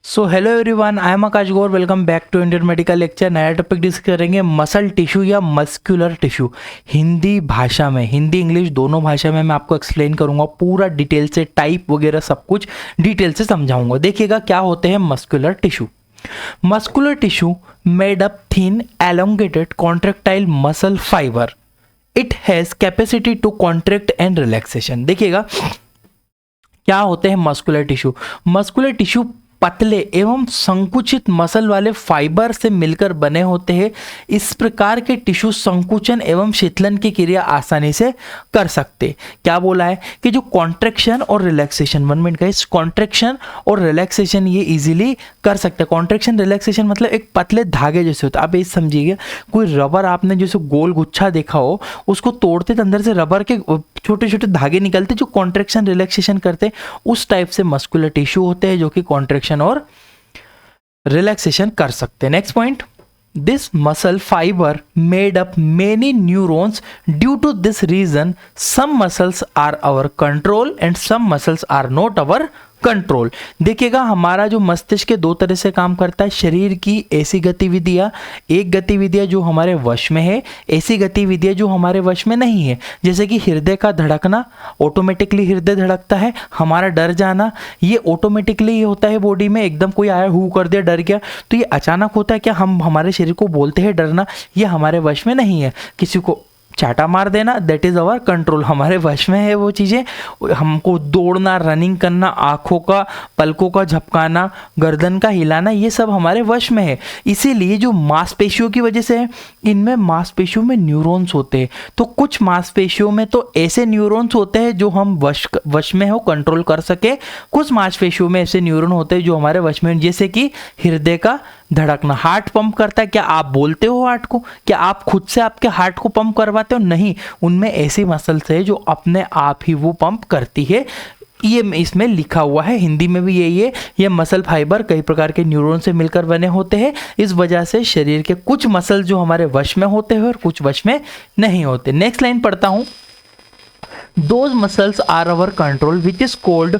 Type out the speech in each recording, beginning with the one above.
So hello everyone, I am Akash Gaur. Welcome back to Indian medical lecture. नया topic discuss करेंगे muscle tissue या muscular tissue. Hindi भाषा में, Hindi English दोनों भाषा में मैं आपको एक्सप्लेन करूंगा पूरा डिटेल से, टाइप वगैरह सब कुछ डिटेल से समझाऊंगा। देखिएगा क्या होते हैं muscular tissue. Muscular tissue made up thin elongated contractile muscle fibre. It has capacity to contract and relaxation. देखिएगा क्या होते हैं मस्कुलर टिश्यू। मस्कुलर टिश्यू पतले एवं संकुचित मसल वाले फाइबर से मिलकर बने होते हैं। इस प्रकार के टिश्यू संकुचन एवं शीतलन की क्रिया आसानी से कर सकते। क्या बोला है कि जो कॉन्ट्रैक्शन और रिलैक्सेशन, 1 मिनट गाइस, कॉन्ट्रैक्शन और रिलैक्सेशन ये इजीली कर सकते हैं। कॉन्ट्रैक्शन रिलैक्सेशन मतलब एक पतले धागे जैसे होता है। आप ये समझिएगा, कोई रबर आपने जैसे गोल गुच्छा देखा हो, उसको तोड़ते तो अंदर से रबर के छोटे छोटे धागे निकलते जो कॉन्ट्रैक्शन रिलैक्सेशन करते, उस टाइप से मस्कुलर टिश्यू होते हैं जो कि कॉन्ट्रैक्शन और रिलैक्सेशन कर सकते हैं। Next point, this muscle fibre made up many neurons. Due to this reason some muscles are our control and some muscles are not our control. देखिएगा हमारा जो मस्तिष्क दो तरह से काम करता है। शरीर की ऐसी गतिविधियां, एक गतिविधियां जो हमारे वश में है, ऐसी गतिविधियां जो हमारे वश में नहीं है। जैसे कि हृदय का धड़कना, ऑटोमेटिकली हृदय धड़कता है। हमारा डर जाना, ये ऑटोमेटिकली ये होता है बॉडी में। एकदम कोई आया हु कर दिया, डर गया, तो ये अचानक होता है। क्या हम हमारे शरीर को बोलते हैं डरना, ये हमारे वश में नहीं है। किसी को चाटा मार देना, दैट इज अवर कंट्रोल, हमारे वश में है वो चीज़ें। हमको दौड़ना, रनिंग करना, आँखों का, पलकों का झपकाना, गर्दन का हिलाना, ये सब हमारे वश में है। इसीलिए जो मांसपेशियों की वजह से है, इनमें मांसपेशियों में न्यूरॉन्स होते हैं। तो कुछ मांसपेशियों में तो ऐसे न्यूरॉन्स होते हैं जो हम वश में हो, कंट्रोल कर सके। कुछ मांसपेशियों में ऐसे न्यूरॉन होते हैं जो हमारे वश में, जैसे कि हृदय का धड़कना, हार्ट पंप करता है। क्या आप बोलते हो हार्ट को? क्या आप खुद से आपके हार्ट को पंप करवाते हो? नहीं, उनमें ऐसी मसल्स है जो अपने आप ही वो पंप करती है। ये इसमें लिखा हुआ है, हिंदी में भी यही है। ये मसल फाइबर कई प्रकार के न्यूरॉन से मिलकर बने होते हैं। इस वजह से शरीर के कुछ मसल जो हमारे वश में होते हैं और कुछ वश में नहीं होते। नेक्स्ट लाइन पढ़ता हूं, Those muscles are our control which is called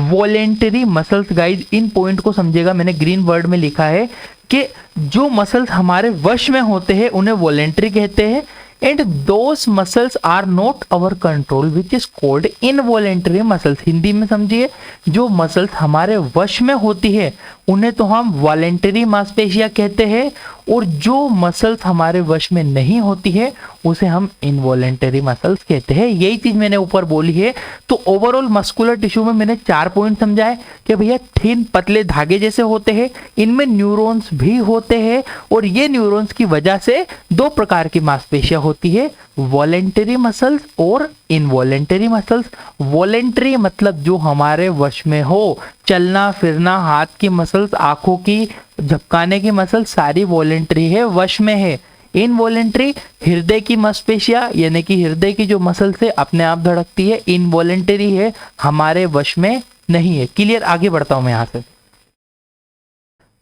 voluntary muscles। Guys in point को समझिएगा, मैंने ग्रीन वर्ड में लिखा है कि जो मसल्स हमारे वश में होते हैं उन्हें वॉलेंट्री कहते हैं। And those muscles are not our control which is called involuntary muscles. Hindi में समझिए, जो मसल्स हमारे वश में होती है उन्हें तो हम वॉलेंटरी मांसपेशियां कहते हैं, और जो मसल्स हमारे वश में नहीं होती है उसे हम इनवॉलेंटरी मसल्स कहते हैं। यही चीज मैंने ऊपर बोली है। तो ओवरऑल मस्कुलर टिश्यू में मैंने 4 पॉइंट समझाए कि भैया थिन पतले धागे जैसे होते हैं, इनमें न्यूरॉन्स भी होते हैं, और ये न्यूरॉन्स की वजह से 2 प्रकार की मांसपेशियां होती है, वॉलेंटरी मसल्स और इनवॉलेंटरी मसल्स। वॉलेंटरी मतलब जो हमारे वश में हो, चलना फिरना, हाथ की मसल्स, आंखों की झपकाने की मसल, सारी वॉलेंटरी है, वश में है। इनवॉलेंटरी हृदय की मांसपेशियां, यानी कि हृदय की जो मसल से अपने आप धड़कती है, इनवॉलेंटरी है, हमारे वश में नहीं है। क्लियर? आगे बढ़ता हूं मैं यहां से।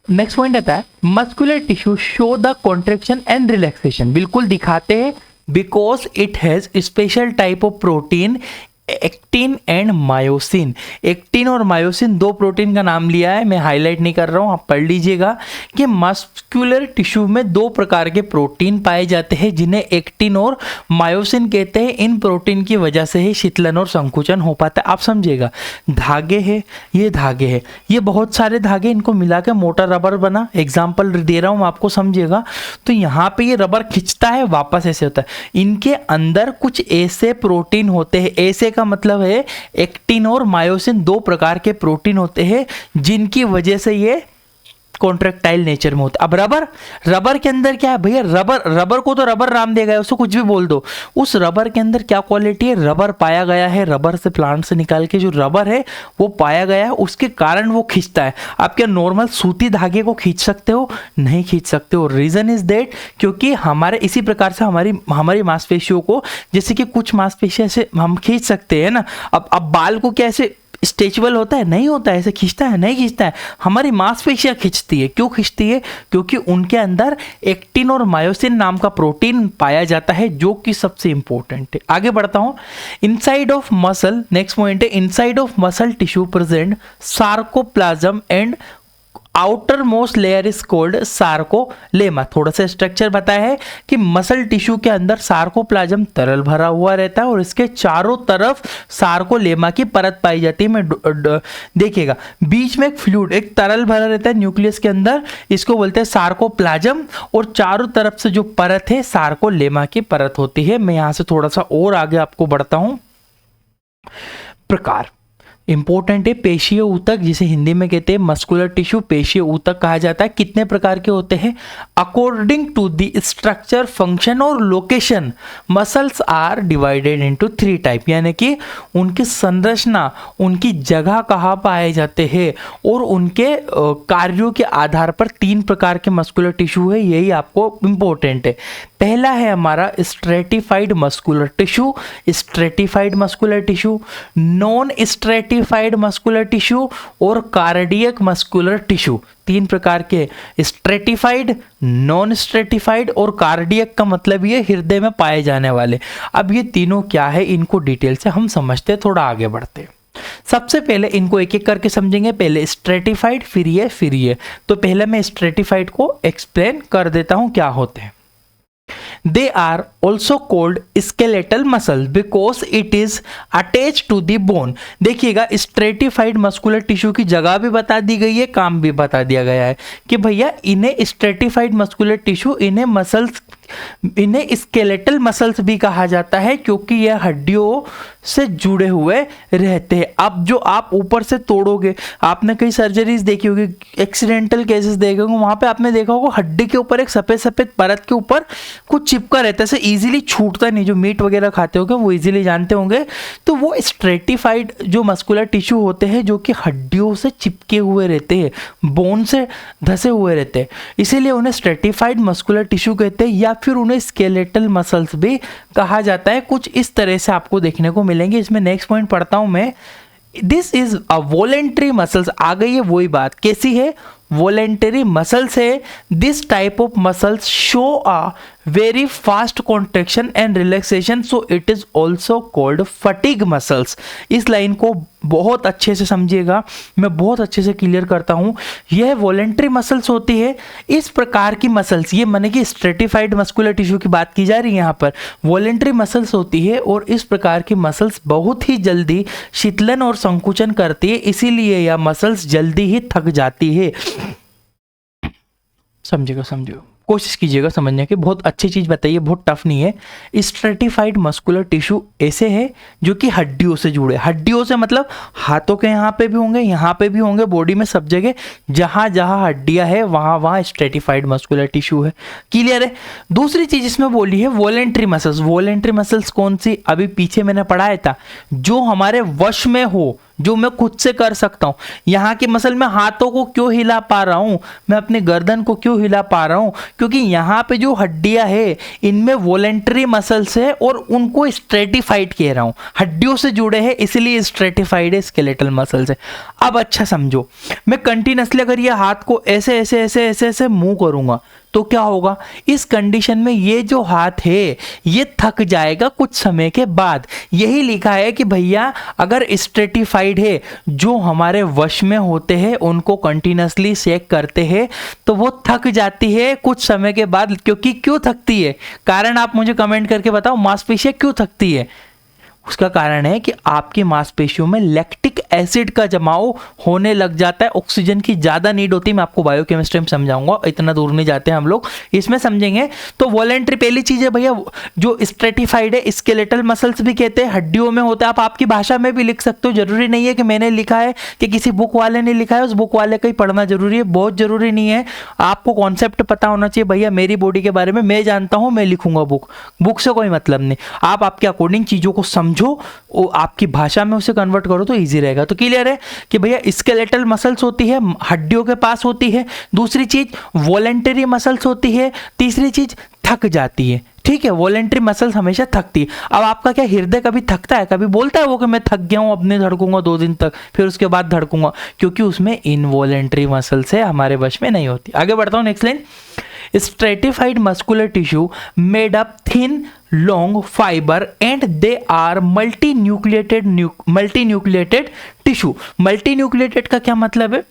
नेक्स्ट पॉइंट आता है, muscular tissue show the contraction and relaxation. बिल्कुल दिखाते हैं, because it has special type of protein, actin and myosin. Actin और मायोसिन 2 प्रोटीन का नाम लिया है, मैं हाईलाइट नहीं कर रहा हूं, आप पढ़ लीजिएगा कि मस्कुलर टिश्यू में 2 प्रकार के प्रोटीन पाए जाते हैं जिन्हें एक्टिन और मायोसिन कहते हैं। इन प्रोटीन की वजह से ही शीतलन और संकुचन हो पाता है। आप समझिएगा, धागे है, ये धागे है, ये बहुत सारे धागे, इनको मिला के मोटा रबर बना। एग्जाम्पल दे रहा हूं आपको, समझिएगा। तो यहाँ पे ये रबर खिंचता है, वापस ऐसे होता है। इनके अंदर कुछ ऐसे प्रोटीन होते हैं, ऐसे का मतलब है एक्टिन और मायोसिन 2 प्रकार के प्रोटीन होते हैं जिनकी वजह से ये कॉन्ट्रैक्टाइल नेचर में होता है। अब रबर के अंदर क्या है भैया? रबर को तो रबर नाम दिया गया है, उसको कुछ भी बोल दो। उस रबर के अंदर क्या क्वालिटी है? रबर पाया गया है, रबर से प्लांट से निकाल के जो रबर है वो पाया गया है, उसके कारण वो खींचता है। आप क्या नॉर्मल सूती धागे को खींच सकते हो? नहीं खींच सकते हो। रीजन इज दैट, क्योंकि हमारे इसी प्रकार से हमारी मांसपेशियों को, जैसे कि कुछ मांसपेशियां से हम खींच सकते हैं ना। अब बाल को क्या ऐसे स्ट्रेचेबल होता है? नहीं होता है। ऐसे खींचता है? नहीं खींचता है। हमारी मांसपेशियां खींचती है। क्यों खींचती है? क्योंकि उनके अंदर एक्टिन और मायोसिन नाम का प्रोटीन पाया जाता है जो कि सबसे इंपॉर्टेंट है। आगे बढ़ता हूं, inside of muscle, next point है, inside of muscle tissue present sarcoplasm and outer most layer is called sarcolemma. थोड़ा सा स्ट्रक्चर बताया है कि मसल टिश्यू के अंदर सार्कोप्लाज्म तरल भरा हुआ रहता है और इसके चारों तरफ सार्कोलेमा की परत पाई जाती है। देखिएगा बीच में एक फ्लूइड, एक तरल भरा रहता है न्यूक्लियस के अंदर, इसको बोलते हैं सार्कोप्लाज्म, और चारों तरफ से जो परत है सार्कोलेमा की परत होती है। मैं यहां से थोड़ा सा और आगे आपको बढ़ता हूं। प्रकार इंपॉर्टेंट है, पेशीय ऊतक जिसे हिंदी में कहते हैं मस्कुलर टिश्यू, पेशीय ऊतक कहा जाता है। कितने प्रकार के होते हैं? According to the structure, function और location muscles are divided into 3 type, यानी कि उनकी संरचना, उनकी जगह कहाँ पाए जाते हैं और उनके कार्यों के आधार पर 3 प्रकार के मस्कुलर टिश्यू है। यही आपको इंपॉर्टेंट है। पहला है हमारा stratified muscular tissue, stratified muscular tissue, non stratified muscular tissue और कार्डियक मस्कुलर टिश्यू। 3 प्रकार के, स्ट्रेटिफाइड, नॉन स्ट्रेटिफाइड और कार्डियक का मतलब ये हृदय में पाए जाने वाले। अब ये तीनों क्या है, इनको डिटेल से हम समझते, थोड़ा आगे बढ़ते। सबसे पहले इनको एक एक करके समझेंगे। पहले स्ट्रेटिफाइड, फिर ये। तो पहले मैं स्ट्रेटिफाइड को एक्सप्लेन कर देता हूं क्या होते हैं। They are also called skeletal muscle because it is attached to the bone। देखिएगा स्ट्रेटिफाइड मस्कुलर टिश्यू की जगह भी बता दी गई है, काम भी बता दिया गया है कि भैया इन्हें स्ट्रेटिफाइड मस्कुलर टिश्यू, इन्हें स्केलेटल मसल्स भी कहा जाता है क्योंकि यह हड्डियों से जुड़े हुए रहते हैं। अब जो आप ऊपर से तोड़ोगे, आपने कई सर्जरीज देखी होगी, एक्सीडेंटल केसेस देखे होंगे, वहां पे आपने देखा होगा हड्डी के ऊपर एक सफेद सफेद परत के ऊपर कुछ चिपका रहता है, ऐसे इजीली छूटता नहीं। जो मीट वगैरह खाते होंगे वो इजीली जानते होंगे। तो वो स्ट्रेटिफाइड जो मस्कुलर टिश्यू होते हैं जो कि हड्डियों से चिपके हुए रहते हैं, बोन से धसे हुए रहते हैं, इसीलिए उन्हें स्ट्रेटिफाइड मस्कुलर टिश्यू कहते हैं या फिर उन्हें स्केलेटल मसल्स भी कहा जाता है। कुछ इस तरह से आपको देखने को मिलेंगे। इसमें नेक्स्ट पॉइंट पढ़ता हूं मैं। This is a voluntary muscles. आ गई है वही बात, कैसी है? वॉलेंटरी मसल्स है। This type of muscles show a very fast contraction and relaxation, so it is also called fatigue muscles. इस लाइन को बहुत अच्छे से समझिएगा, मैं बहुत अच्छे से क्लियर करता हूं। यह वॉलेंटरी मसल्स होती है। इस प्रकार की मसल्स, ये माने कि स्ट्रेटिफाइड मस्कुलर टिश्यू की बात की जा रही है यहाँ पर, वॉलेंटरी मसल्स होती है और इस प्रकार की मसल्स बहुत ही जल्दी शीतलन और संकुचन करती है, इसीलिए यह मसल्स जल्दी ही थक जाती है। समझिएगा, कोशिश कीजिएगा समझने की। बहुत अच्छी चीज बताइए, बहुत टफ नहीं है। स्ट्रेटिफाइड मस्कुलर टिश्यू ऐसे है जो कि हड्डियों से जुड़े, हड्डियों से मतलब हाथों के यहाँ पे भी होंगे, यहाँ पे भी होंगे, बॉडी में सब जगह जहां जहां हड्डियां है वहां वहां स्ट्रेटिफाइड मस्कुलर टिश्यू है। क्लियर है? दूसरी चीज इसमें बोली है वॉलेंट्री मसल्स। वॉलेंट्री मसल्स कौन सी? अभी पीछे मैंने पढ़ाया था, जो हमारे वश में हो, जो मैं खुद से कर सकता हूं। यहाँ की मसल में हाथों को क्यों हिला पा रहा हूं, मैं अपने गर्दन को क्यों हिला पा रहा हूं? क्योंकि यहाँ पे जो हड्डियां है इनमें वॉलेंटरी मसल्स है और उनको स्ट्रेटिफाइड कह रहा हूं, हड्डियों से जुड़े हैं इसलिए स्ट्रेटिफाइड है, स्केलेटल मसल्स है। अब अच्छा समझो, मैं कंटिन्यूअसली अगर ये हाथ को ऐसे ऐसे ऐसे ऐसे ऐसे मूव करूंगा तो क्या होगा? इस कंडीशन में ये जो हाथ है ये थक जाएगा कुछ समय के बाद। यही लिखा है कि भैया अगर स्ट्रेटिफाइड है, जो हमारे वश में होते हैं, उनको कंटिन्यूअसली शेक करते हैं तो वो थक जाती है कुछ समय के बाद। क्योंकि क्यों थकती है? कारण आप मुझे कमेंट करके बताओ, मांसपेशियां क्यों थकती है? उसका कारण है कि आपकी मांसपेशियों में लैक्टिक एसिड का जमाव होने लग जाता है, ऑक्सीजन की ज्यादा नीड होती है। मैं आपको बायोकेमिस्ट्री में समझाऊंगा, इतना दूर नहीं जाते हैं हम लोग, इसमें समझेंगे। तो वॉलेंट्री पहली चीज है भैया, जो स्ट्रेटिफाइड है, स्केलेटल मसल्स भी कहते हैं, हड्डियों में होता है। आप आपकी भाषा में भी लिख सकते हो, जरूरी नहीं है कि मैंने लिखा है कि किसी बुक वाले ने लिखा है उस बुक वाले का ही पढ़ना जरूरी है, बहुत जरूरी नहीं है। आपको कॉन्सेप्ट पता होना चाहिए, भैया मेरी बॉडी के बारे में मैं जानता हूं, मैं लिखूंगा बुक से कोई मतलब नहीं। आप आपके अकॉर्डिंग चीजों को समझो, वो आपकी भाषा में उसे कन्वर्ट करो तो इजी रहेगा। तो क्लियर है कि भैया स्केलेटल मसल्स होती है, हड्डियों के पास होती है। दूसरी चीज वॉलेंटरी मसल्स होती है। तीसरी चीज थक जाती है। ठीक है, वॉलेंटरी मसल्स हमेशा थकती है। अब आपका क्या हृदय कभी थकता है? कभी बोलता है वो कि मैं थक गया हूं, अब नहीं धड़कूंगा 2 दिन तक, फिर उसके बाद धड़कूंगा? क्योंकि उसमें इनवॉलेंटरी मसल्स है, हमारे वश में नहीं होती। आगे बढ़ता हूं, next line. Stratified muscular tissue made up thin long fiber and they are multinucleated tissue। multinucleated का क्या मतलब है?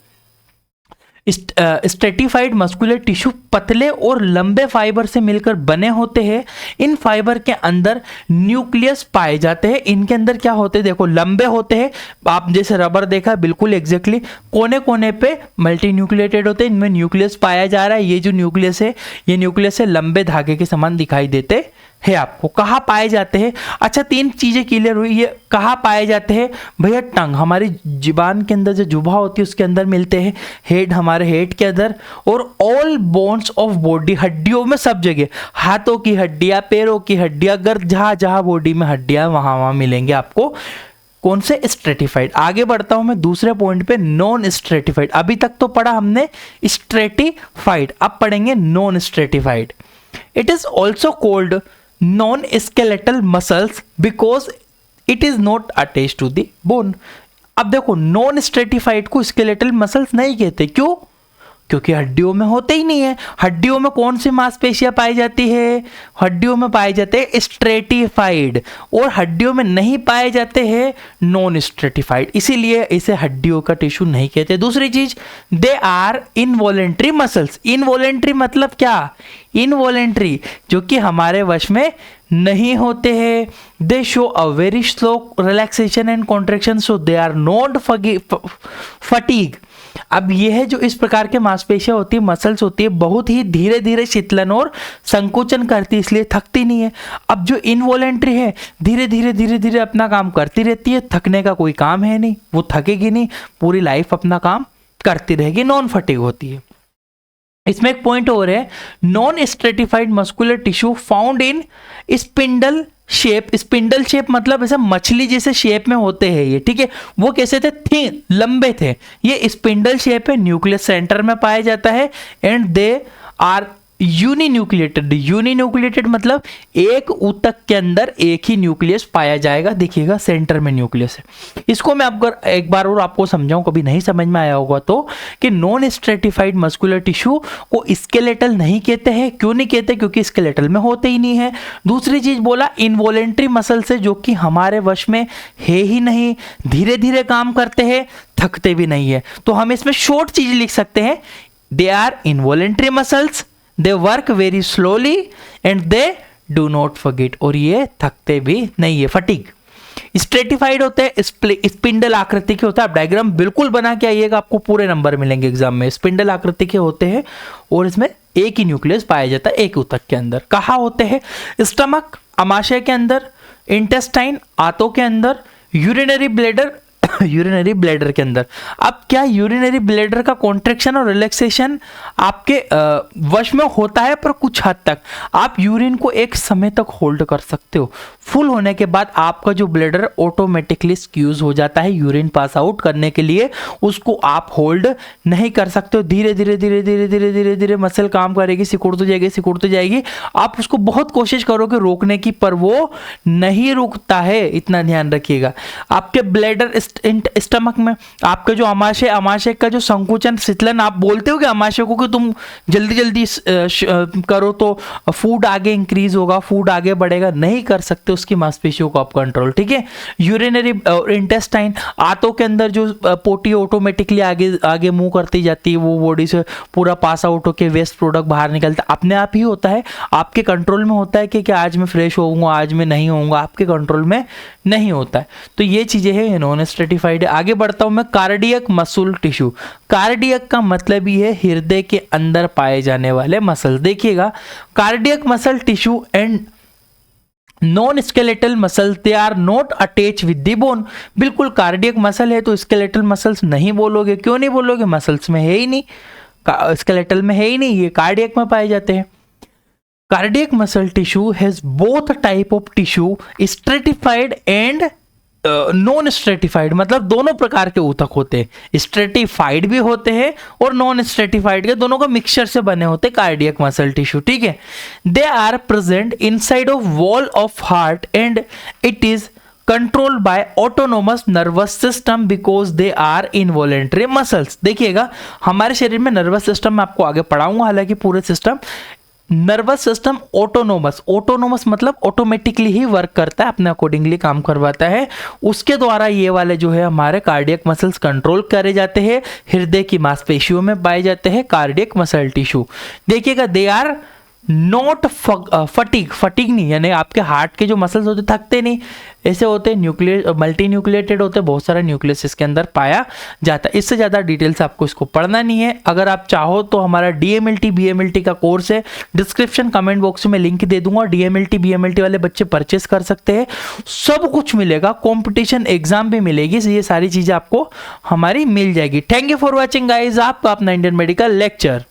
स्ट्रेटिफाइड मस्कुलर टिश्यू पतले और लंबे फाइबर से मिलकर बने होते हैं। इन फाइबर के अंदर न्यूक्लियस पाए जाते हैं। इनके अंदर क्या होते हैं, देखो लंबे होते हैं, आप जैसे रबर देखा बिल्कुल एग्जैक्टली, कोने कोने पे मल्टी न्यूक्लिएटेड होते हैं, इनमें न्यूक्लियस पाया जा रहा है। ये जो न्यूक्लियस है, ये न्यूक्लियस है लंबे धागे के समान दिखाई देते है आपको। कहाँ पाए जाते हैं, अच्छा 3 चीजें क्लियर हुई। ये कहाँ पाए जाते हैं भैया, टंग हमारी जुबान के अंदर जो जुबा होती है उसके अंदर मिलते हैं, हेड हमारे हेड के अंदर, और ऑल बोन्स ऑफ बॉडी, हड्डियों में सब जगह, हाथों की हड्डियां, पैरों की हड्डियां, अगर जहाँ जहाँ बॉडी में हड्डियां वहाँ वहाँ मिलेंगे आपको। कौन से, स्ट्रेटिफाइड। आगे बढ़ता हूं मैं दूसरे पॉइंट पे, नॉन स्ट्रेटिफाइड। अभी तक तो पढ़ा हमने स्ट्रेटिफाइड, अब पढ़ेंगे non stratified. It is also called non skeletal muscles because it is not attached to the bone. अब देखो नॉन स्ट्रेटिफाइड को स्केलेटल मसल्स नहीं कहते, क्यों, क्योंकि हड्डियों में होते ही नहीं है। हड्डियों में कौन सी मांसपेशियां पाई जाती है, हड्डियों में पाए जाते हैं स्ट्रेटिफाइड, और हड्डियों में नहीं पाए जाते हैं नॉन स्ट्रेटिफाइड, इसीलिए इसे हड्डियों का टिश्यू नहीं कहते। दूसरी चीज, they are involuntary muscles. Involuntary मतलब क्या, इनवॉलेंट्री जो कि हमारे वश में नहीं होते हैं। They show a very slow relaxation and contraction, so they are not fatigue. अब यह है जो इस प्रकार के मांसपेशियां होती है, मसल्स होती है, बहुत ही धीरे धीरे शीतलन और संकुचन करती है, इसलिए थकती नहीं है। अब जो इनवॉलेंट्री है, धीरे धीरे धीरे धीरे अपना काम करती रहती है, थकने का कोई काम है नहीं, वो थकेगी नहीं, पूरी लाइफ अपना काम करती रहेगी, नॉन फटीग होती है। इसमें एक पॉइंट और है, non stratified muscular tissue found in spindle shape. Spindle shape मतलब ऐसा मछली जैसे शेप में होते हैं ये, ठीक है। वो कैसे थे, लंबे थे। ये स्पिंडल शेप है, न्यूक्लियस सेंटर में पाया जाता है, and they are uninucleated. Uninucleated मतलब एक ऊतक के अंदर एक ही न्यूक्लियस पाया जाएगा, देखिएगा सेंटर में न्यूक्लियस है। इसको मैं आपको एक बार और आपको समझाऊं, कभी नहीं समझ में आया होगा तो, कि नॉन स्ट्रेटिफाइड मस्कुलर टिश्यू को स्केलेटल नहीं कहते हैं। क्यों नहीं कहते, क्योंकि स्केलेटल में होते ही नहीं है। दूसरी चीज बोला, इनवॉलेंट्री मसल से, जो कि हमारे वश में है ही नहीं, धीरे धीरे काम करते हैं, थकते भी नहीं है। तो हम इसमें शॉर्ट चीज लिख सकते हैं, they are involuntary muscles, they work very slowly and they do not forget, और ये थकते भी नहीं है, फटीग। स्ट्रेटिफाइड होते हैं, स्पिंडल आकृति के होता है। आप डायग्राम बिल्कुल बना के आइएगा, आपको पूरे नंबर मिलेंगे एग्जाम में। स्पिंडल आकृति के होते हैं और इसमें एक ही न्यूक्लियस पाया जाता है एक ऊतक के अंदर। कहाँ होते हैं, स्टमक अमाशय के अंदर, इंटेस्टाइन आंतों के अंदर, यूरिनरी ब्लैडर यूरिनरी ब्लैडर के अंदर। अब क्या यूरिनरी ब्लैडर का कॉन्ट्रैक्शन और रिलैक्सेशन आपके वश में होता है, पर कुछ हद तक। आप यूरिन को एक समय तक होल्ड कर सकते हो, फुल होने के बाद आपका जो ब्लैडर ऑटोमेटिकली स्क्यूज हो जाता है यूरिन पास आउट करने के लिए, उसको आप होल्ड नहीं कर सकते हो। धीरे धीरे धीरे धीरे धीरे धीरे धीरे मसल काम करेगी, सिकुड़ती जाएगी सिकुड़ती जाएगी, आप उसको बहुत कोशिश करोगे रोकने की, पर वो नहीं रुकता है, इतना ध्यान रखिएगा। आपके ब्लैडर स्टमक में आपके जो अमाशय का जो संकुचन शीतलन, आप बोलते हो कि अमाशय को कि तुम जल्दी जल्दी करो तो फूड आगे इंक्रीज होगा, फूड आगे बढ़ेगा, नहीं कर सकते उसकी मांसपेशियों को आप कंट्रोल, ठीक है। यूरिनरी इंटेस्टाइन आंतों के अंदर जो पोटी ऑटोमेटिकली आगे आगे मूव करती जाती है, वो बॉडी से पूरा पास आउट होकर वेस्ट प्रोडक्ट बाहर निकलता है, अपने आप ही होता है, आपके कंट्रोल में होता है कि आज मैं फ्रेश होऊंगा, आज मैं नहीं होऊंगा, आपके कंट्रोल में नहीं होता है। तो ये चीजें हैं नॉन स्ट्रेटिफाइड। आगे बढ़ता हूं मैं, कार्डियक मसल टिश्यू। कार्डियक का मतलब ही है हृदय के अंदर पाए जाने वाले मसल। देखिएगा, cardiac muscle tissue and non skeletal muscle, they are not attach with the bone. बिल्कुल कार्डियक मसल है तो स्केलेटल मसल्स नहीं बोलोगे। क्यों नहीं बोलोगे, मसल्स में है ही नहीं, स्केलेटल में है ही नहीं, ये कार्डियक में पाए जाते हैं। Cardiac muscle tissue has both type of tissue, stratified and non stratified, मतलब दोनों प्रकार के ऊतक होते हैं, स्ट्रेटिफाइड भी होते हैं और नॉन स्ट्रेटिफाइड के, दोनों का मिक्सचर से बने होते हैं कार्डियक मसल टिश्यू, ठीक है। They are present inside of wall of heart and it is control by autonomous nervous system because they are involuntary muscles. देखिएगा, हमारे शरीर में नर्वस सिस्टम में आपको आगे पढ़ाऊंगा, हालांकि पूरे system nervous system autonomous, autonomous मतलब ऑटोमेटिकली ही वर्क करता है, अपने अकॉर्डिंगली काम करवाता है, उसके द्वारा ये वाले जो है हमारे कार्डियक मसल्स कंट्रोल करे जाते हैं, हृदय की मांसपेशियों में पाए जाते हैं कार्डियक मसल टिश्यू। देखिएगा दे आर नॉट फटीग नहीं, यानी आपके हार्ट के जो मसल्स होते थकते नहीं, ऐसे होते न्यूक्लियर मल्टी न्यूक्लिएटेड होते, बहुत सारा न्यूक्लियस इसके अंदर पाया जाता है। इससे ज़्यादा डिटेल्स आपको इसको पढ़ना नहीं है। अगर आप चाहो तो हमारा DMLT BMLT का कोर्स है, डिस्क्रिप्शन कमेंट बॉक्स में लिंक दे दूंगा, DMLT BMLT वाले बच्चे परचेस कर सकते हैं, सब कुछ मिलेगा, कॉम्पिटिशन एग्जाम भी मिलेगी, ये सारी चीज़ें आपको हमारी मिल जाएगी। Thank you for watching guys, आपका अपना इंडियन मेडिकल लेक्चर।